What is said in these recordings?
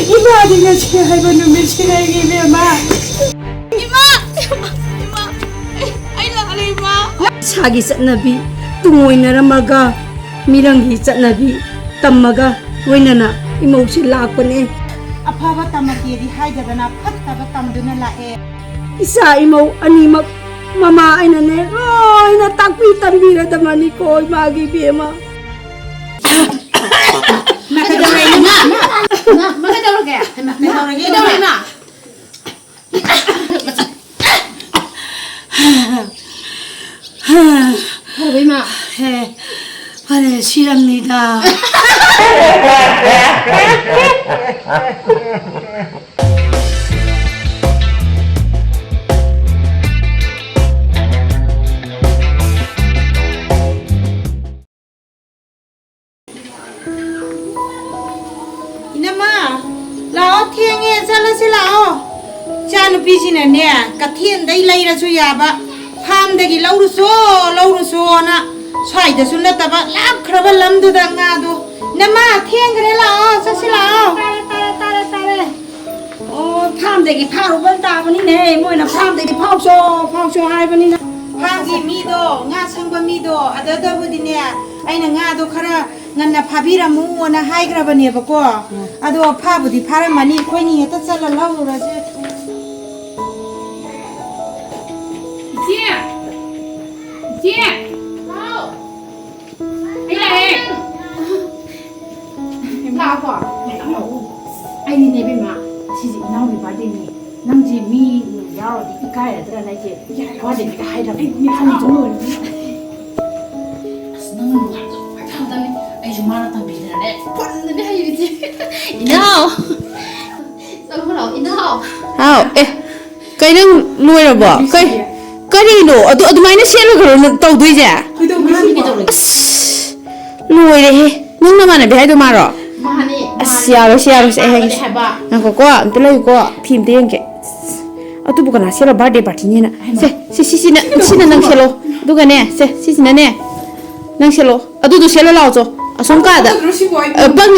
이마디 같이 하고 놈이 지나게 되마. 이마. 아이라 그래 이마. 사기 satnabi tungoinaramaga mirangi satnabi tammaga loinana imausi lakpane. Afaba tamaki haidabana fattaba tamduna lae. Isa imau animak mama ainane loina takpi tambira damani ko imagi bema. Bima. Pare siramnida. Inama, lao thienge chala si lao. Chan pisi na ne, kathien dai lai ra su ya ba. Pham de gi lau so na. Sai da sun na ta ba lap khraba lam du da nga du. Nama thieng gre lao, sa si lao. Tare. Oh, tham de gi pharu ban ta bani ne, moi na tham de gi phau so hai bani na. Pham gi mi do, nga sang ba mi do, ada da bu di ne. Ai na nga do khara nganna phabira mu na hai gra ba ne ba ko. Ado phabu di phara mani khoi ni ta chala lau ra je. Chị Sao Anh là em Sao quả Anh đi này bên mà Chị nào bị bắt đi nè Năm chị mi Giáo rồi thì cái là tức là này chị Có để cái hai đập Anh không giống người Nâng người Thằng ta này Anh chúng ta thằng bị thế này Quần lên đây hay gì chị Nào Sao không đâu Nào Hao, cái nó nuôi rồi bỏ cái gì nữa, tụi mày nó xé rồi tàu đuôi chả? Nuôi đấy, nhưng mà này bị hai đứa mà rồi. Xé rồi, nè có quá, tôi lấy quá, phim tiền kì. Tụi bữa nay xé rồi birthday party nhá, xí nè nâng xé rồi, tụi cái nè, xí nè, nâng xé rồi, tụi xé rồi lao cho, xong cả đó,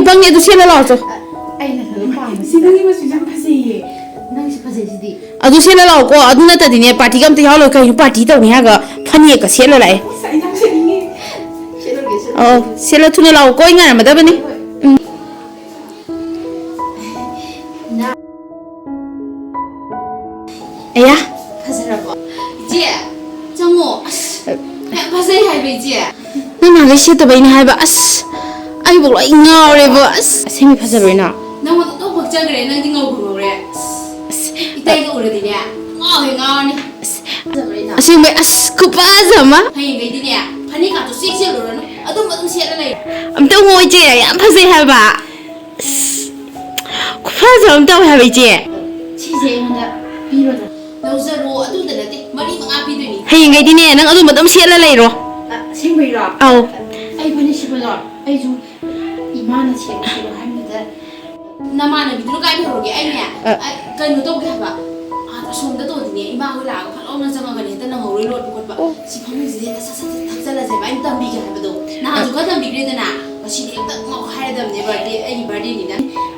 băng nhẹ tụi xé rồi lao cho. Adu sila lau ko adu na tadi ne party kam te halo kai party to ni haga phani ka sela lai sela thuna lau ko inga ma da bani aya phasara ba je jango phasai hai be je na ma le she to bai ni hai ba as ai bo lai ngao re ba as semi phasara na na mo to bok cha gre na ding ngau bu re Itai ko udah dia, ngau ni. Asyik mai as kupa sama. Hai ngai dia, pani ka tu sik sik lo no. Adu matum siat lai. Am tau ngoi je ya, phasai hai ba. Kupa sama tau hai bai je. Chi je ngada biro da. Lau zero adu da nati, mari ma api du ni. Hai ngai di ne, nang adu matum siat lai ro. Sing bai ro. Au. Ai pani si ba lo. Ai ju imana che ko lo hai ni da. Namana bidu kai biro ge ai ne. Kai no to ge ba. Sunda to ni ima hu la ka lo na janga ga ni ta na ngori lot ko ba si phamu ji ta sa thak chala je ba in tam bi ga ba do na ju ka tam bi gre da na ba si ni ta ngo khai dam ne birthday ai birthday ni na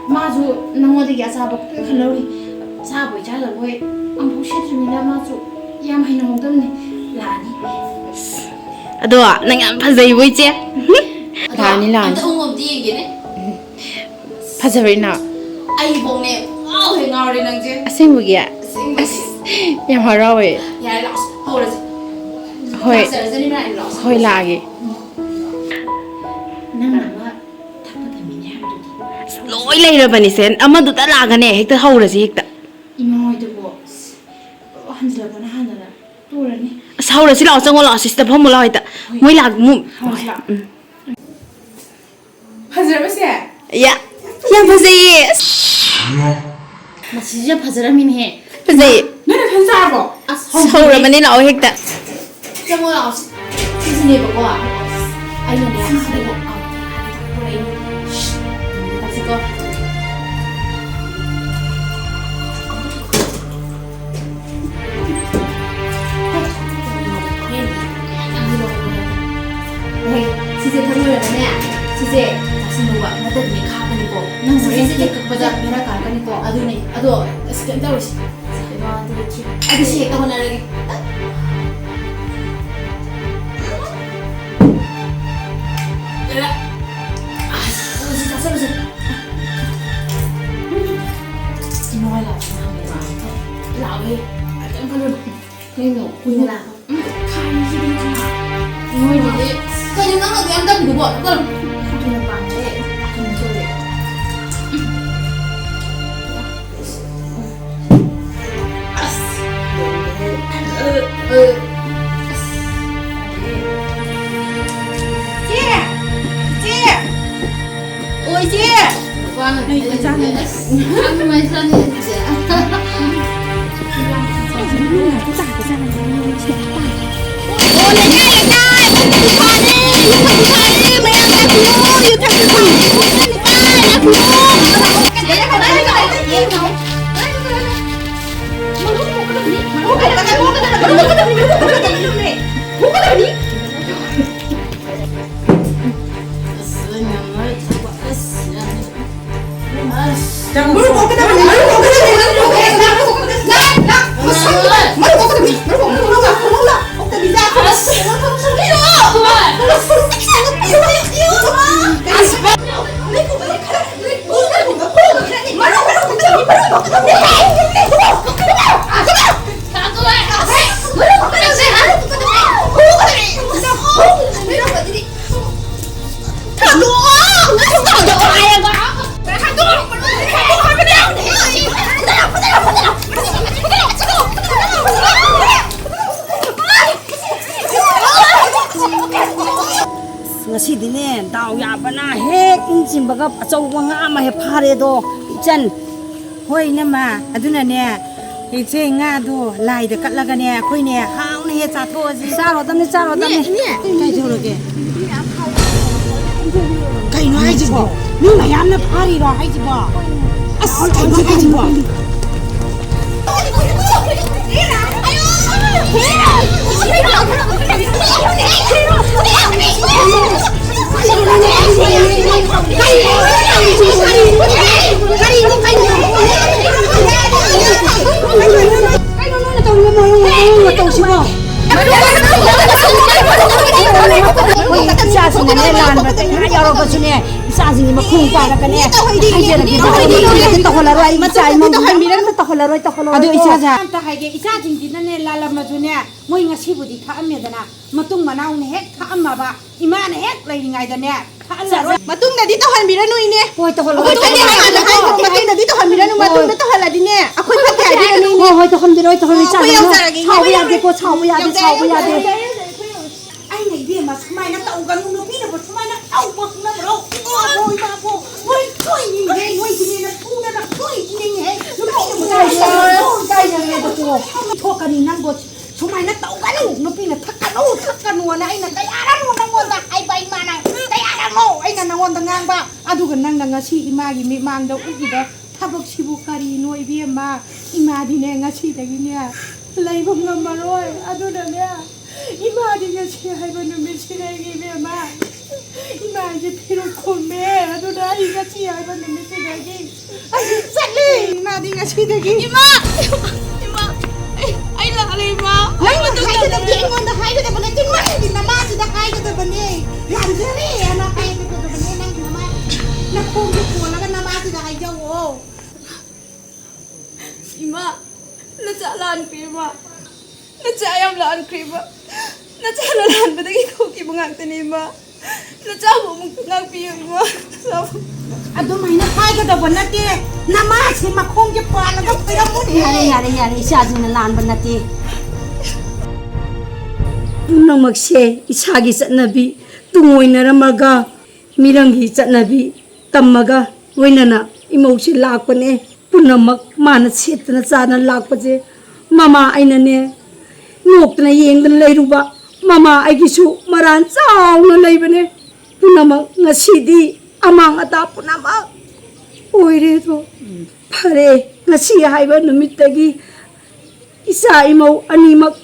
ma ju na ngo de ga sa ba ka lo ri sa bo cha la boi am bu she ju ni na ma ju yam hai na ngo dam ni la ni ado nang am phazai boi che la ni la ta ngom di ge ne phazai na ai bong ne ngao he ngao re nang je asing bu ge ya harawe ya la ho ra hoi sa ra ni na lo hoi la ge na ma thak pa mi ne ha du loi lai ra bani sen amadu ta la ga ne hekta haura ji hekta ima hoi de bo han jla ba na han na tu ra ni haura si la changol la sister phom la hita moi la mu hazra ba se ya yang phazai ma si ja phazra min he phazai na na than sa bo haura bani la hekta chamo la si ne ba ko ai na ne si ne ba ko re ta si ko Hey, si se thang rồi nè, si se, xin lỗi ꯇꯧꯕ ꯅꯠꯇ꯭ꯔꯗꯤ ꯈꯥꯕꯅꯤꯀꯣ ꯅꯪ ꯁꯤꯁꯦ ꯀꯛꯄꯗ ꯕꯦꯔꯥ ꯀꯥꯔꯛꯀꯅꯤꯀꯣ ꯑꯗꯨꯅꯦ ꯑꯗꯣ ꯀꯩꯝ ꯇꯧꯔꯁꯤ ꯑꯗꯨ ꯁꯤ ꯍꯦꯛꯇ ꯍꯣꯠꯅꯔꯒꯦ Lawe, ada kan lu? Kayaknya punya lah. Kain sih dia cuma. Ini jadi. Kayaknya nggak ada yang tapi buat betul. Punya pandai. Punya deh. As. Cie, cie. Oi cie. Vâng, aku macam ni je. Ngasidine daw ya bana hek inchimbaga achauwa nga ma he phare do ichan hoi na ma aduna ne iche nga do lai da katlaga ne khoi ne haw ne he cha tho ji charo tamni kai thoro ke kai no hai ji bo ni ma yam na phari ro hai ji bo as kai no hai ji bo matungdadi tawhanbiranu ine hoi to hol matungdadi tawhanbiranu matungda tawhaladine akhoi phatte haibiranu ine hoi to hol biroi to hol cha chau ya de ko chau ya de ai nei bi ma smai na tau ga nu pi na bo smai na au bo na ro hoi ma bo hoi khoi ni he hoi ji na tu na khoi ji ni he nu pi kai ya de ko thoka ni nang bo smai na tau ga nu pi na thakanu na ai na kai ara nu nang won da ai bai ma na kai ara no ai na nang won da ngang ba adu ga nang nga si ima gi mi mang da u gi da thabak sibu kari noi bi ma ima di ne nga si da gi ne lai bo ngam ma roi adu da ne ima di nga si hai ba nu mi si dai gi me ma ima ji phiru khom me adu da ai nga si hai ba nu mi si dai gi ai sakli ima di nga si da gi ima ai la ale ma ai ma tu da ti ngon da hai da ba ne ti ma di na ma ji da hai da ba ne yan je ni na hai da ba ne nang na ma na khom ji ko la ga na ma ji da hai jau o Ima, najalan kriba, najayam lan kriba, najalan badagi ko kibungang tanima, najabo mong tungang piyama, sabu. adu mai na hai ga da ba na te na ma si ma khom ji pa la ga phira mu ni yare isa jina lan banati punamakse isagi chatnabi tungoinaramaga mirangi chatnabi tammaga loinana imausi lakpane punamak mana setna chana lakpaje mama ainane noktna yengdana leiruba mama aigisu maran chauna leibane punamak ngasidi amang ata punamak oire do phare ngasi haiba numitagi isa imau animak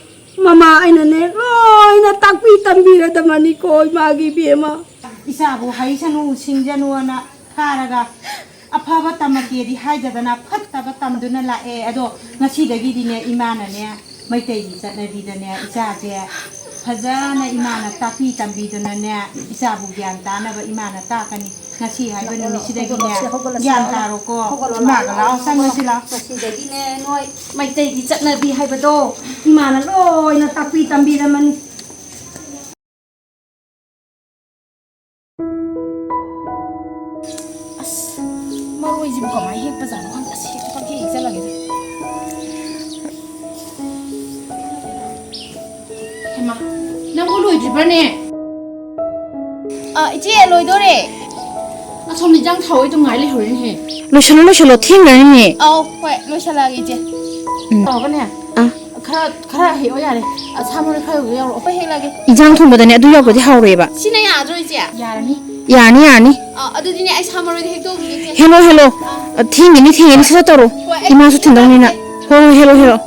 mama ainane loina takpi tambira damani ko magi bema 이사부 하이선우 싱전우나 카라가 아파바 tamaki 하이자다나 팟다바 tam두나 라에 아도 나시다기디네 이마나네 마이테이 자나비다네 이사제 파자나 이마나 타피 tam비드나네 이사부 얀타나바 이마나 타카니 나시 하이바는 미시다기네 얀타로고 마가라 상나실라 마시다기네 노이 마이테이 자나비 하이바도 이마나 로이나 타피 tam비다만 Maroi kok mai hek bazar kan asik tu pakai hek lagi. Hema, nang ko loi jiba ne. Ichi loi do re. Asom ni jang thawai tu ngai le horin he. Lo shalo thing na ni. Hoi loi shala gi je. Taw ba ne? Khara he o ya le. Samore khara yo ro pa hek lagi. Ijang thum badane adu yaw ko di haure ba. Sina ya do je. Ya ni. Yani. Adudi ne ai samore hek do gi je. Hello. Thing ni sa toro. Ima su thindang ni na. Hello.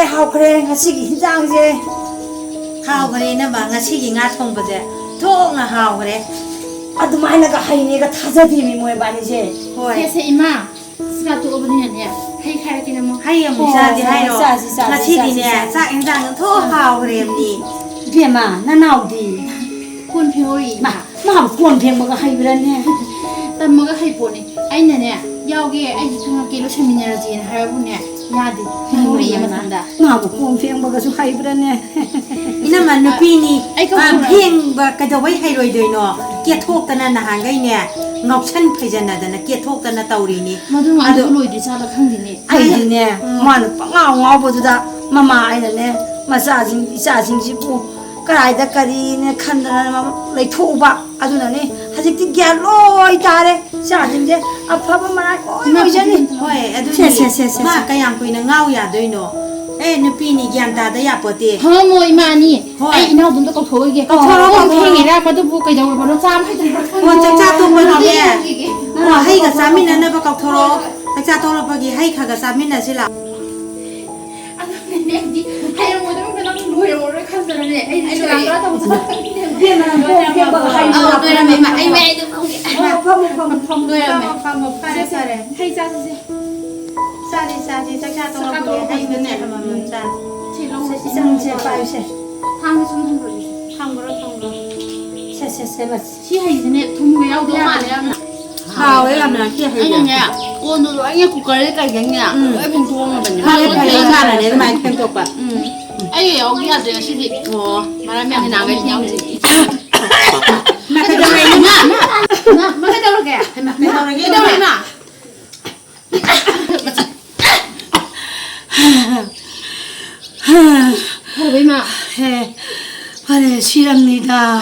하오크레 ngasi기 hinjangje 하오그레나 봐 ngasi기 nga thongbaje thongna 하오그레 adumaina ga hainega thajadimi moe banije hoi Kese ima. Sika tu obani ne. Hei khai ki na mo. 하이야 무사지 하이로 ngasigi네 자 인장 더 하오그레니 biema nanaudi Kun phiori ma kon pheng ma ga haibirane tam ma ga hai po ne. Ai na ne. Yaw ge ai ji thang ke lo chamina ra ji na ha bu ne. Ya de. Phiori ya ma thanda. ma kon pheng ma ga su haibirane ina man nupini pheng ba kadawai hairoi doino ke thoktana na hangai ne ngoksan phaijana dana ke thoktana taurini Madu ma do loi di sa la khang di ne. aidine manu ngao boduda mama aidane masajing isajing jibu karaida karine khandana leithoba adunane hajikti gyan loi tare sajingje afaba mara oi jani hoi adu se ma kayang kuina ngau ya doino nupini gyan ta da ya pote Ha mo ima ni. Ai ina dum to ko thoi ge. Ko pheng ra pa du bu kai daw ba no cham hai ta. o cha to ma ne o hai ga samina na ba ka thoro cha to lo ba gi hai kha ga samina sila Ano ne di. Hai mo do ba nang loi ro ra khang da ne. Ai lang ra ta bu sa. biema kon pheng ma ga haibirane Do ra me ma ai me do ko ge. phom Do ra me. fa mo fa sare Hai sa sa. sa cha to lo ba gi hai ne ne ma mun cha Chi long se isangje paise thang sum thang ro. thang ro se ma Chi hai ne thum ge yaw do ma le na. hawe amna ki hai Ai ne. Ko no ro ai ku ka le kai gang ya. Ai pheng thong ma ba ne. hai hai ka na ne mai phem tok ba Ai yaw gi ya de si di. Oh, ma la me na ga ti yaw ji. ma ka da mai ma Ma ka daw ro ge. ma ka da ge Daw ro ma. he pare siramnida